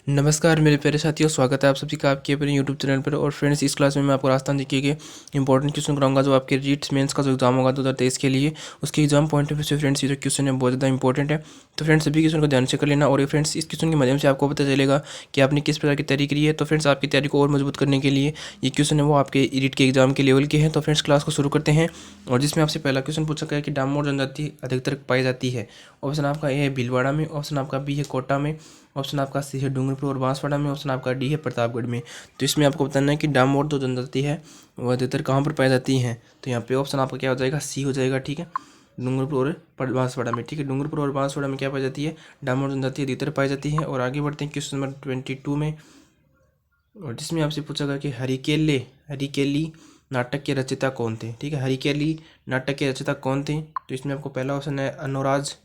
नमस्कार मेरे प्यारे साथियों, स्वागत है आप सभी का आपके अपने यूट्यूब चैनल पर। और फ्रेंड्स, इस क्लास में मैं आपको राजस्थान जीके के इंपॉर्टेंट क्वेश्चन कराऊंगा जो आपके रीट्स मेंस का जो एग्जाम होगा 2023 के लिए, उसके एग्जाम पॉइंट ऑफ व्यू से फ्रेंड्स ये जो क्वेश्चन है बहुत ज़्यादा इंपॉर्टेंट है। तो फ्रेंड्स, सभी क्वेश्चन को ध्यान से कर लेना। और फ्रेंड्स, इस क्वेश्चन के माध्यम से आपको पता चलेगा कि आपने किस प्रकार की तैयारी करी है। तो फ्रेंड्स, आपकी तैयारी को और मजबूत करने के लिए ये क्वेश्चन है वो आपके रीट के एग्जाम के लेवल के हैं। तो फ्रेंड्स, क्लास को शुरू करते हैं। और जिसमें आपसे पहला क्वेश्चन पूछा गया कि डामोर जनजाति अधिकतर पाई जाती है। ऑप्शन आपका ए है भीलवाड़ा में, ऑप्शन आपका बी है कोटा में, ऑप्शन आपका सी है डूंगरपुर और बांसवाड़ा में, ऑप्शन आपका डी है प्रतापगढ़ में। तो इसमें आपको बताना है कि डामोर जो जनजाति है वो अधिकतर कहाँ पर पाई जाती है। तो यहाँ पे ऑप्शन आपका क्या हो जाएगा, सी हो जाएगा। ठीक है, डूंगरपुर और बांसवाड़ा में। ठीक है, डूंगरपुर और बांसवाड़ा में क्या पाई जाती है, डामोर जनजाति अधिकतर पाई जाती है। और आगे बढ़ते हैं क्वेश्चन नंबर 22 में, और जिसमें आपसे पूछा गया कि हरिकेली नाटक के रचयिता कौन थे। ठीक है, हरिकेली नाटक के रचयिता कौन थे। तो इसमें आपको पहला ऑप्शन है अनुराज,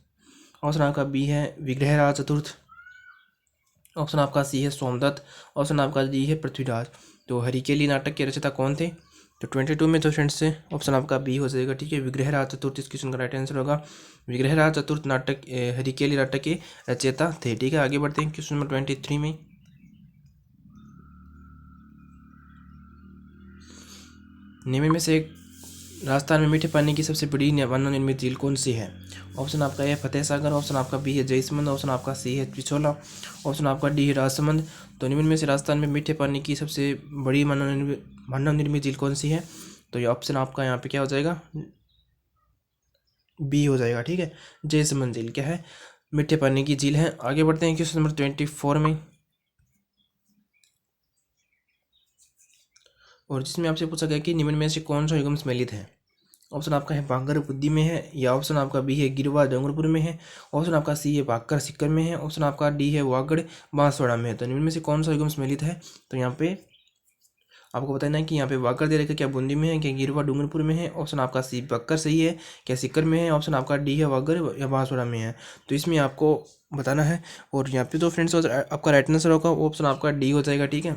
ऑप्शन आपका बी है विग्रहराज चतुर्थ, ऑप्शन आपका सी है सोमदत्त, ऑप्शन आपका डी है पृथ्वीराज। तो हरिकेली नाटक के रचयिता कौन थे। तो 22 में तो फ्रेंड्स से ऑप्शन आपका बी हो जाएगा। ठीक है, विग्रहराज चतुर्थ इस क्वेश्चन का राइट आंसर होगा। विग्रहराज चतुर्थ नाटक हरिकेली नाटक के रचयिता थे। ठीक है, आगे बढ़ते हैं क्वेश्चन नंबर 23 में। निम्न में से राजस्थान में मीठे पानी की सबसे बड़ी मानव निर्मित झील कौन सी है। ऑप्शन आपका है फतेह सागर, ऑप्शन आपका बी है जयसमंद, ऑप्शन आपका सी है पिछोला, ऑप्शन आपका डी है राजसमंद। तो निम्न में से राजस्थान में मीठे पानी की सबसे बड़ी मानव निर्मित झील कौन सी है। तो ये ऑप्शन आपका यहाँ पे क्या हो जाएगा, बी हो जाएगा। ठीक है, जयसमंद झील क्या है, मीठे पानी की झील है। आगे बढ़ते हैं क्वेश्चन नंबर 24 में, और जिसमें आपसे पूछा गया कि निम्न में से कौन सा युग्म सम्मिलित है। ऑप्शन आपका है बांगर बुद्धि में है, या ऑप्शन आपका बी है गिरवा डूंगरपुर में है, ऑप्शन आपका सी है बाकर सिक्कर में है, ऑप्शन आपका डी है वागड़ बांसवाड़ा में है। तो निम्न में से कौन सा युग्म सम्मिलित है। तो यहाँ पे आपको बताना है कि यहाँ पे वागड़ दे रखा क्या बूंदी में है, क्या गिरवा डूंगरपुर में है, ऑप्शन आपका सी बाकर सही है, क्या सिक्कर में है, ऑप्शन आपका डी है वागड़ या बांसवाड़ा में है। तो इसमें आपको बताना है। और यहाँ पे तो फ्रेंड्स आपका राइट आंसर होगा ऑप्शन आपका डी हो जाएगा। ठीक है,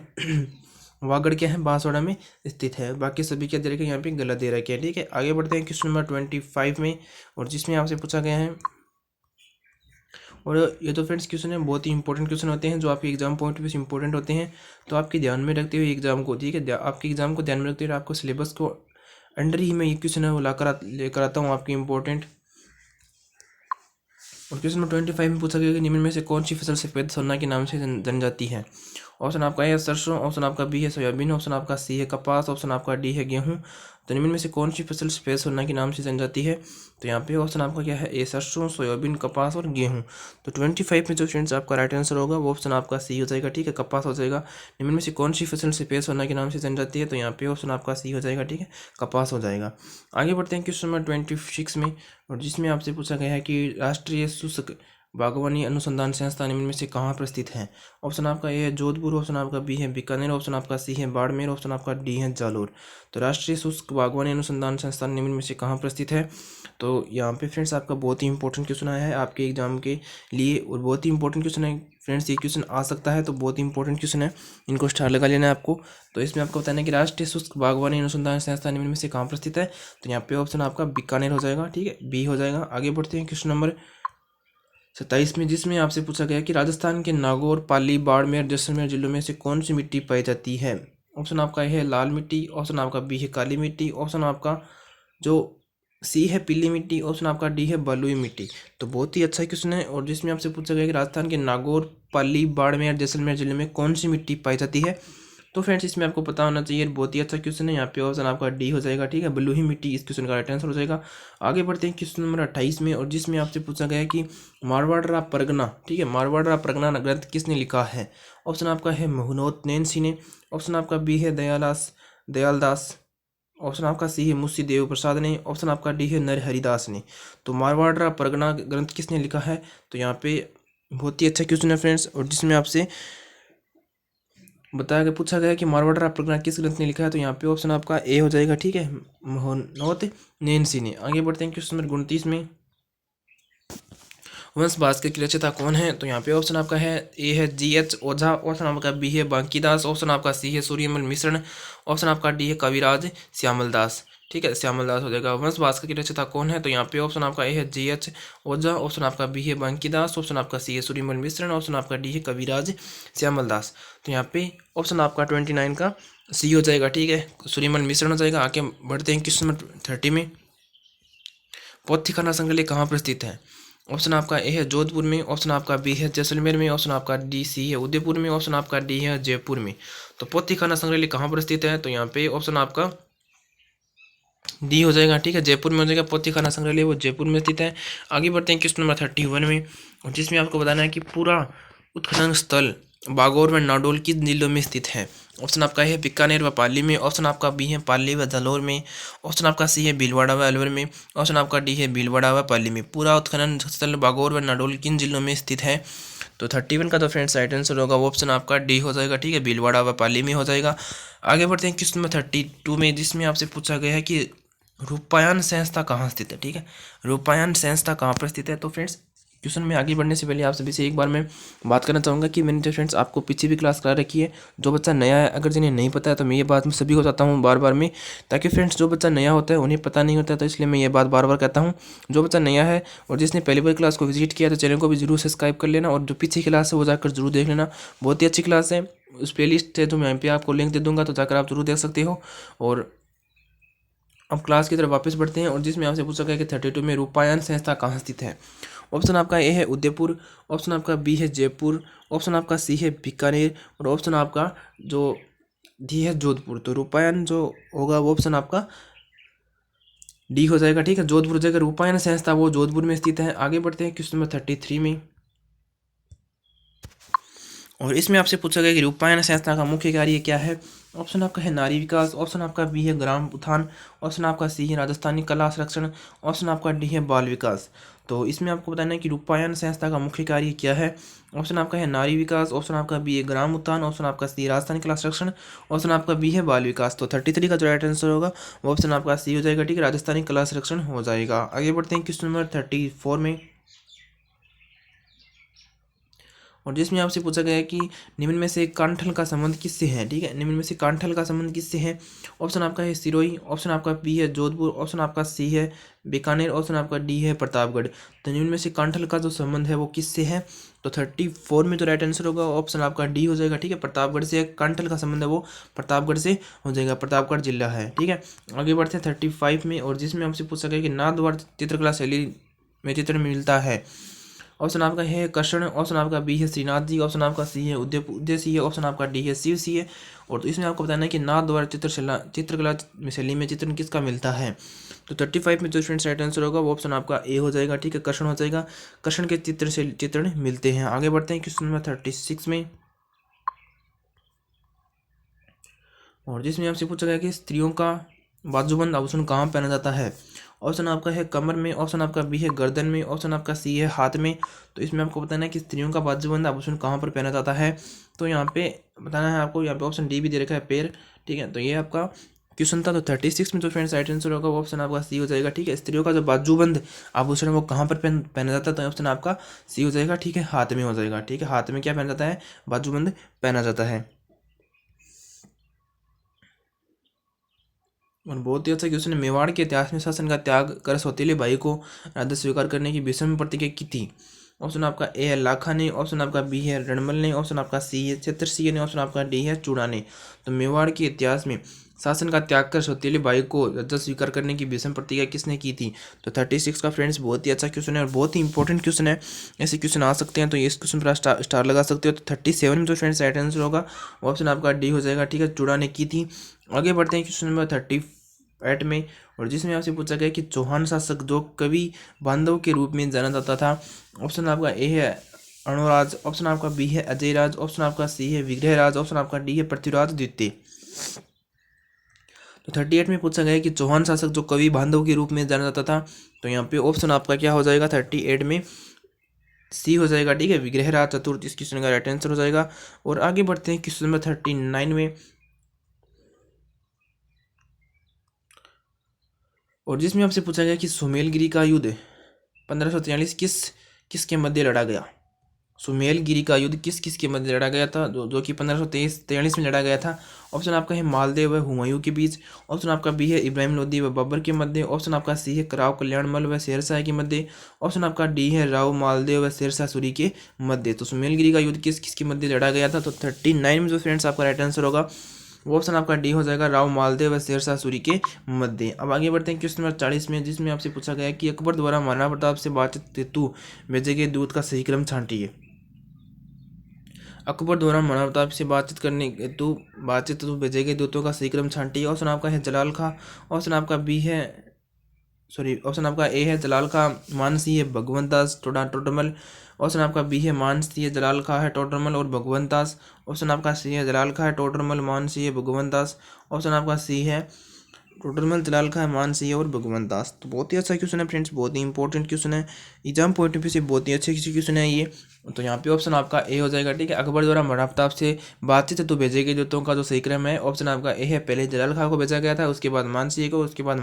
वागड़ क्या है, बांसवाड़ा में स्थित है। बाकी सभी क्या दे रखे यहाँ पे गलत दे रखे हैं। ठीक है, आगे बढ़ते हैं क्वेश्चन नंबर 25 में, और जिसमें आपसे पूछा गया है, और ये तो फ्रेंड्स क्वेश्चन है बहुत ही इंपॉर्टेंट क्वेश्चन होते हैं जो आपके एग्जाम पॉइंट ऑफ से इंपॉर्टेंट होते हैं। तो आपके ध्यान में रखते हुए एग्जाम को, ठीक है, आपके एग्जाम को ध्यान में रखते हुए आपको सिलेबस को अंडर ही मैं ये क्वेश्चन है वो लेकर आता हूँ आपके इंपॉर्टेंट। और क्वेश्चन नंबर 25 में पूछा गया कि निम्न में से कौन सी फसल सफेद सोना के नाम से जानी जाती है। ऑप्शन आपका है सरसों, ऑप्शन आपका बी है सोयाबीन, ऑप्शन आपका सी है कपास, ऑप्शन आपका डी है गेहूं। तो निम्न में से कौन सी फसल सफेद सोना के नाम से जानी जाती है। तो यहाँ पे ऑप्शन आपका क्या है, ए सरसों, सोयाबीन, कपास और गेहूं। तो 25 में जो फ्रेंड्स आपका राइट आंसर होगा वो ऑप्शन आपका सी हो जाएगा। ठीक है, कपास हो जाएगा। निम्न में से कौन सी फसल सफेद सोना के नाम से जानी जाती है। तो यहाँ पे ऑप्शन आपका सी हो जाएगा। ठीक है, कपास हो जाएगा। आगे बढ़ते हैं क्वेश्चन नंबर 26 में, और जिसमें आपसे पूछा गया है कि राष्ट्रीय शुष्क बागवानी अनुसंधान संस्थान निम्न में से कहाँ पर स्थित है। ऑप्शन आपका ए है जोधपुर, ऑप्शन आपका बी है बीकानेर, ऑप्शन आपका सी है बाड़मेर, ऑप्शन आपका डी है जालोर। तो राष्ट्रीय शुष्क बागवानी अनुसंधान संस्थान निम्न में से कहाँ पर स्थित है। तो यहाँ पे फ्रेंड्स आपका बहुत ही इंपॉर्टेंट क्वेश्चन आया है आपके एग्जाम के लिए, और बहुत ही इंपॉर्टेंट क्वेश्चन है फ्रेंड्स। ये क्वेश्चन आ सकता है, तो बहुत ही इंपॉर्टेंट क्वेश्चन है, इनको स्टार लगा लेना है आपको। तो इसमें आपको बताना है कि राष्ट्रीय शुष्क बागवानी अनुसंधान संस्थान निम्न में से कहाँ पर स्थित है। तो यहाँ पे ऑप्शन आपका बीकानेर हो जाएगा। ठीक है, बी हो जाएगा। आगे बढ़ते हैं क्वेश्चन नंबर 27 में, जिसमें आपसे पूछा गया कि राजस्थान के नागौर, पाली, बाड़मेर, जैसलमेर जिलों में से कौन सी मिट्टी पाई जाती है। ऑप्शन आपका है लाल मिट्टी, ऑप्शन आपका बी है काली मिट्टी, ऑप्शन आपका जो सी है पीली मिट्टी, ऑप्शन आपका डी है बलुई मिट्टी। तो बहुत ही अच्छा क्वेश्चन है, और जिसमें आपसे पूछा गया कि राजस्थान के नागौर, पाली, बाड़मेर, जैसलमेर जिले में कौन सी मिट्टी पाई जाती है। तो फ्रेंड्स, इसमें आपको पता होना चाहिए, बहुत ही अच्छा क्वेश्चन है। यहाँ पे ऑप्शन आपका डी हो जाएगा। ठीक है, बलुई मिट्टी इस क्वेश्चन का राइट आंसर हो जाएगा। आगे बढ़ते हैं क्वेश्चन नंबर 28 में, और जिसमें आपसे पूछा गया है कि मारवाड़ा परगना, ठीक है, मारवाड़ा परगना ग्रंथ किसने लिखा है। ऑप्शन आपका है मोहनोत नैनसी ने, ऑप्शन आपका बी है दयालदास, ऑप्शन आपका सी है मुंशी देव प्रसाद ने, ऑप्शन आपका डी है नर हरिदास ने। तो मारवाड़ा परगना ग्रंथ किसने लिखा है। तो यहाँ पे बहुत ही अच्छा क्वेश्चन है फ्रेंड्स, और जिसमें आपसे बताया गया, पूछा गया कि मारवाड़ा परगना किस ग्रंथ ने लिखा है। तो यहाँ पे ऑप्शन आपका ए हो जाएगा। ठीक है, मोहनोत नैनसी ने। आगे बढ़ते हैं क्वेश्चन नंबर 29 में, वंश भास्कर की रचयिता कौन है। तो यहाँ पे ऑप्शन आपका है ए है GH ओझा, ऑप्शन आपका बी है बांकीदास, ऑप्शन आपका सी है सूर्यमल मिश्रण, ऑप्शन आपका डी है कविराज श्यामल दास। ठीक है, श्यामल दास हो जाएगा। वंश भास्कर की रचयिता कौन है? तो यहाँ पे ऑप्शन आपका ए है G.H. ओझा, ऑप्शन आपका बी है बंकीदास, ऑप्शन आपका सी है सूर्यमल मिश्रण, ऑप्शन आपका डी है कविराज श्यामल दास। तो यहाँ पे ऑप्शन आपका 29 का सी हो जाएगा। ठीक है, सूर्यमल मिश्रण हो जाएगा। आगे बढ़ते हैं क्वेश्चन नंबर 30 में। पोथीखाना संग्रहालय कहाँ पर स्थित है? ऑप्शन आपका ए है जोधपुर में, ऑप्शन आपका बी है जैसलमेर में, ऑप्शन आपका डी सी है उदयपुर में, ऑप्शन आपका डी है जयपुर में। तो पोथीखाना संग्रहालय कहाँ पर स्थित है? तो यहाँ पे ऑप्शन आपका डी हो जाएगा। ठीक है, जयपुर में हो जाएगा। पोथीखाना संग्रहालय वो जयपुर में स्थित है। आगे बढ़ते हैं क्वेश्चन नंबर 31 में, जिसमें आपको बताना है कि पूरा उत्खनन स्थल बागौर व नाडोल किस जिलों में स्थित है? ऑप्शन आपका है बीकानेर व पाली में, ऑप्शन आपका बी है पाली व जालौर में, ऑप्शन आपका सी है भीलवाड़ा व अलवर में, ऑप्शन आपका डी है भीलवाड़ा व पाली में। पूरा उत्खनन स्थल बागौर व नाडोल किन जिलों में स्थित है? तो 31 का तो फ्रेंड्स राइट आंसर होगा वो ऑप्शन आपका डी हो जाएगा। ठीक है, भीलवाड़ा व पाली में हो जाएगा। आगे बढ़ते हैं क्वेश्चन नंबर 32 में, जिसमें आपसे पूछा गया है कि रूपायन संस्था कहाँ स्थित है? ठीक है, रूपायन संस्था कहाँ पर स्थित है? तो फ्रेंड्स क्वेश्चन में आगे बढ़ने से पहले आप सभी से एक बार मैं बात करना चाहूँगा कि मैंने जो फ्रेंड्स आपको पीछे भी क्लास करा रखी है। जो बच्चा नया है, अगर जिन्हें नहीं पता है तो मैं ये बात मैं सभी को बताता हूँ बार बार में, ताकि फ्रेंड्स जो बच्चा नया होता है उन्हें पता नहीं होता है, तो इसलिए मैं ये बात बार बार कहता हूँ। जो बच्चा नया है और जिसने पहली बार क्लास को विजिट किया तो चैनल को भी जरूर सब्सक्राइब कर लेना, और जो पीछे क्लास है वो जाकर जरूर देख लेना। बहुत ही अच्छी क्लास है। उस प्ले लिस्ट है जो मैं यहाँ पे आपको लिंक दे दूँगा, तो जाकर आप जरूर देख सकते हो। और अब क्लास की तरफ वापस बढ़ते हैं, और जिसमें आपसे पूछा गया कि 32 में रूपायन संस्था कहाँ स्थित है? ऑप्शन आपका ए है उदयपुर, ऑप्शन आपका बी है जयपुर, ऑप्शन आपका सी है बीकानेर, और ऑप्शन आपका जो डी है जोधपुर। तो रूपायन जो होगा वो ऑप्शन आपका डी हो जाएगा। ठीक है, जोधपुर हो जाएगा। रूपायन संस्था वो जोधपुर में स्थित है। आगे बढ़ते हैं क्वेश्चन नंबर 33 में, और इसमें आपसे पूछा गया कि रूपायन संस्था का मुख्य कार्य क्या है? ऑप्शन आपका है नारी विकास, ऑप्शन आपका बी है ग्राम उत्थान, ऑप्शन आपका सी है राजस्थानी कला संरक्षण, ऑप्शन आपका डी है बाल विकास। तो इसमें आपको बताना है कि रूपायन संस्था का मुख्य कार्य क्या है। ऑप्शन आपका है नारी विकास, ऑप्शन आपका बी है ग्राम उत्थान, ऑप्शन आपका सी राजस्थानी कला संरक्षण, ऑप्शन आपका बी है बाल विकास। तो 33 का जो राइट आंसर होगा वो ऑप्शन आपका सी हो जाएगा। ठीक है, राजस्थानी कला संरक्षण हो जाएगा। आगे बढ़ते हैं क्वेश्चन नंबर 34 में, और जिसमें आपसे पूछा गया है कि निम्न में से कांठल का संबंध किससे है? ठीक है, निम्न में से कांठल का संबंध किससे है? ऑप्शन आपका है सिरोही, ऑप्शन आपका बी है जोधपुर, ऑप्शन आपका सी है बीकानेर, ऑप्शन आपका डी है प्रतापगढ़। तो निम्न में से कांठल का जो संबंध है वो किससे है? तो 34 में जो राइट आंसर होगा ऑप्शन आपका डी हो जाएगा। ठीक है, प्रतापगढ़ से कांठल का संबंध है वो प्रतापगढ़ से हो जाएगा। प्रतापगढ़ जिला है। ठीक है, आगे बढ़ते हैं 35 में, और जिसमें हमसे पूछा गया कि नाथद्वार चित्रकला शैली में चित्र मिलता है। ऑप्शन आपका है कृष्ण, ऑप्शन आपका बी है श्रीनाथ जी, ऑप्शन आपका सी है उदय सिंह है, ऑप्शन आपका डी है शिव सिंह है। और तो इसमें आपको बताना है कि नाथ द्वारा चित्रकला शैली में चित्रण किसका मिलता है? तो 35 में जो फ्रेंड्स राइट आंसर होगा वो ऑप्शन आपका ए हो जाएगा। ठीक है, कृष्ण हो जाएगा। कृष्ण के चित्रण मिलते हैं। आगे बढ़ते हैं क्वेश्चन नंबर 36 में, और जिसमें आपसे पूछा गया कि स्त्रियों का बाजूबंद आभूषण कहाँ पहना जाता है? ऑप्शन आपका है कमर में, ऑप्शन आपका बी है गर्दन में, ऑप्शन आपका सी है हाथ में। तो इसमें आपको बताना है कि स्त्रियों का बाजूबंद आभूषण कहाँ पर पहना जाता है। तो यहाँ पे बताना है आपको, यहाँ पे ऑप्शन डी भी दे रखा है पैर। ठीक है, तो ये आपका क्वेश्चन था। तो 36 में जो फ्रेंड्स राइट आंसर होगा वो ऑप्शन आपका सी हो जाएगा। ठीक है, स्त्रियों का जो बाजूबंद आभूषण वो कहाँ पर पहना जाता है? तो ऑप्शन आपका सी हो जाएगा। ठीक है, हाथ में हो जाएगा। ठीक है, हाथ में क्या पहना जाता है? बाजूबंद पहना जाता है। और बहुत ही अच्छा क्वेश्चन है। मेवाड़ के इतिहास में शासन का त्याग कर सौतेले भाई को राज्य स्वीकार करने की विषम प्रतिज्ञा की थी। ऑप्शन आपका ए है लाखा ने, ऑप्शन आपका बी है रणमल ने, ऑप्शन आपका सी है छत्रसिंह ने, ऑप्शन आपका डी है चूड़ा ने। तो मेवाड़ के इतिहास में शासन का त्याग कर सौतेले भाई को राज्य स्वीकार करने की विषम प्रतिज्ञा किसने की थी? तो 36 का फ्रेंड्स बहुत ही अच्छा क्वेश्चन है और बहुत ही इंपॉर्टेंट क्वेश्चन है। ऐसे क्वेश्चन आ सकते हैं, तो इस क्वेश्चन पर स्टार लगा सकते हो। तो 37 में जो फ्रेंड्स राइट आंसर होगा ऑप्शन आपका डी हो जाएगा। ठीक है, चूड़ा ने की थी। आगे बढ़ते हैं क्वेश्चन नंबर 38 में, और जिसमें आपसे पूछा गया कि चौहान शासक जो कवि बांधव के रूप में जाना जाता था। ऑप्शन आपका ए है अणुराज, ऑप्शन आपका बी है अजयराज, ऑप्शन आपका सी है विग्रहराज, ऑप्शन आपका डी है पृथ्वीराज द्वितीय। तो 38 में पूछा गया कि चौहान शासक जो कवि बांधव के रूप में जाना जाता था। तो यहाँ पे ऑप्शन आपका क्या हो जाएगा? 38 में सी हो जाएगा। ठीक है, विग्रहराज चतुर्थ इस क्वेश्चन का राइट आंसर हो जाएगा। और आगे बढ़ते हैं क्वेश्चन नंबर 39 में, और जिसमें आपसे पूछा गया कि सुमेलगिरी का युद्ध 1543 किसके मध्य लड़ा गया। सुमेलगिरी का युद्ध किस किस के मध्य लड़ा गया था, जो कि 1543 में लड़ा गया था। ऑप्शन आपका है मालदेव व हुमायूं के बीच। ऑप्शन आपका बी है इब्राहिम लोदी व बब्बर के मध्य। ऑप्शन आपका सी है कराव कल्याणमल व शेरशाह के मध्य। ऑप्शन आपका डी है राव मालदेव व शेरशाह सूरी के मध्य। तो सुमेलगिरी का युद्ध किस किस के मध्य लड़ा गया था, तो 39 में जो फ्रेंड्स आपका राइट आंसर होगा वो ऑप्शन आपका डी हो जाएगा, राव मालदेव व शेरशाह सूरी के मध्य। अब आगे बढ़ते हैं क्वेश्चन नंबर 40 में, जिसमें आपसे पूछा गया कि अकबर द्वारा महाराणा प्रताप से बातचीत हेतु भेजे गए दूत का सही क्रम छांटिए। अकबर द्वारा महाराणा प्रताप से बातचीत हेतु भेजे गए दूतों का सही क्रम छांटिए। ऑप्शन आपका है जलाल खां। ऑप्शन आपका बी है ऑप्शन आपका ए है जलाल खां, मान सी है भगवंत दास टोडरमल। ऑप्शन आपका बी है मान सी है जलाल खां है टोडरमल और भगवंत दास। ऑप्शन आपका सी है जलाल खां है टोडरमल, मान सी है भगवंत दास। ऑप्शन आपका सी है टोडरमल, जलाल खां, मान सी है और भगवंत दास। तो बहुत ही अच्छा क्वेश्चन है फ्रेंड्स, बहुत ही इंपॉर्टेंट क्वेश्चन है, एग्जाम पॉइंट ऑफ व्यू से बहुत ही अच्छे क्वेश्चन है ये। तो यहाँ पे ऑप्शन आपका ए हो जाएगा, ठीक है। अकबर द्वारा महाराणा प्रताप से बातचीत तो भेजे गए दूतों का जो सही क्रम है ऑप्शन आपका ए है, पहले जलाल खां को भेजा गया था, उसके बाद मान सिंह को, उसके बाद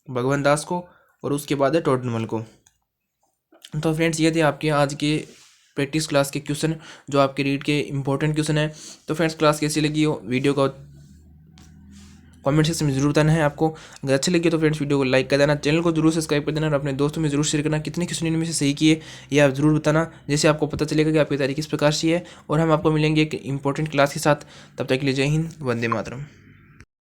भगवंत दास को और उसके बाद है टोडरमल को। तो फ्रेंड्स ये थे आपके आज के प्रैक्टिस क्लास के क्वेश्चन, जो आपके रीड के इंपॉर्टेंट क्वेश्चन है। तो फ्रेंड्स क्लास कैसी लगी हो, वीडियो का कमेंट सेक्शन में जरूर बताना है आपको। अगर अच्छी लगी तो फ्रेंड्स वीडियो को लाइक कर देना, चैनल को जरूर सब्सक्राइब कर देना और अपने दोस्तों में जरूर शेयर करना। कितने क्वेश्चन इनमें से सही किए ये आप जरूर बताना, जैसे आपको पता चलेगा कि आपकी तैयारी किस प्रकार से है। और हम आपको मिलेंगे एक इंपॉर्टेंट क्लास के साथ, तब तक के लिए जय हिंद, वंदे मातरम।